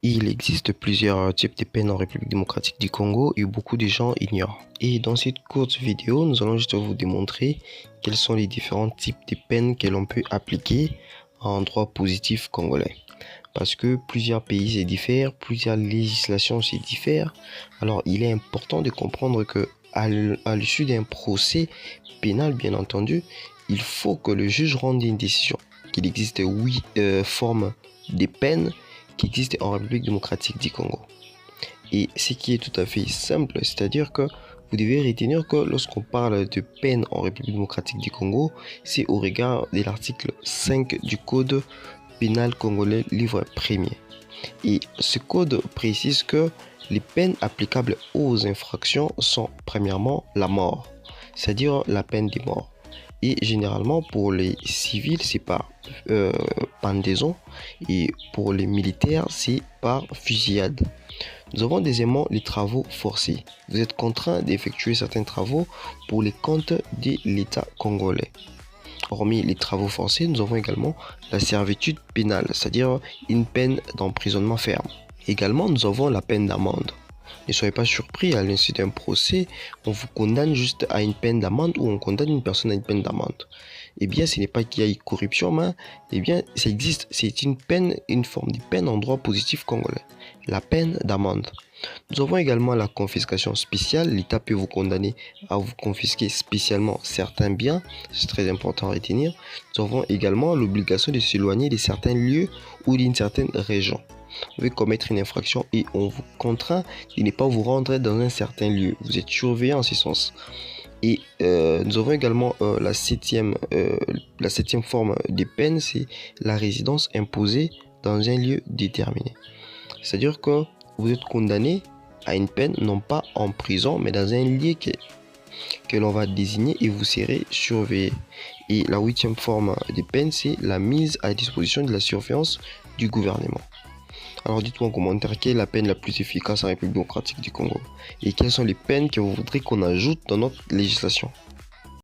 Il existe plusieurs types de peines en République démocratique du Congo et beaucoup de gens ignorent. Et dans cette courte vidéo, nous allons juste vous démontrer quels sont les différents types de peines que l'on peut appliquer en droit positif congolais. Parce que plusieurs pays se diffèrent, plusieurs législations se diffèrent. Alors il est important de comprendre que à l'issue d'un procès pénal, bien entendu, il faut que le juge rende une décision. Qu'il existe 8 formes de peines qui existent en République démocratique du Congo. Et ce qui est tout à fait simple, c'est-à-dire que vous devez retenir que lorsqu'on parle de peine en République démocratique du Congo, c'est au regard de l'article 5 du Code pénal congolais, livre 1er. Et ce code précise que les peines applicables aux infractions sont premièrement la mort, c'est-à-dire la peine de mort. Et généralement pour les civils c'est par pendaison et pour les militaires c'est par fusillade. Nous avons deuxièmement les travaux forcés. Vous êtes contraint d'effectuer certains travaux pour les comptes de l'État congolais. Hormis les travaux forcés, nous avons également la servitude pénale, c'est-à-dire une peine d'emprisonnement ferme. Également, nous avons la peine d'amende. Ne soyez pas surpris, à l'issue d'un procès, on vous condamne juste à une peine d'amende ou on condamne une personne à une peine d'amende. Eh bien, ce n'est pas qu'il y ait corruption, mais eh bien, ça existe. C'est une peine, une forme de peine en droit positif congolais. La peine d'amende. Nous avons également la confiscation spéciale. L'État peut vous condamner à vous confisquer spécialement certains biens. C'est très important à retenir. Nous avons également l'obligation de s'éloigner de certains lieux ou d'une certaine région. Vous pouvez commettre une infraction et on vous contraint de ne pas vous rendre dans un certain lieu. Vous êtes surveillé en ce sens. Et nous avons également la septième forme de peine, c'est la résidence imposée dans un lieu déterminé. C'est-à-dire que vous êtes condamné à une peine, non pas en prison, mais dans un lieu que l'on va désigner et vous serez surveillé. Et la huitième forme de peine, c'est la mise à disposition de la surveillance du gouvernement. Alors dites-moi en commentaire quelle est la peine la plus efficace en République démocratique du Congo et quelles sont les peines que vous voudrez qu'on ajoute dans notre législation.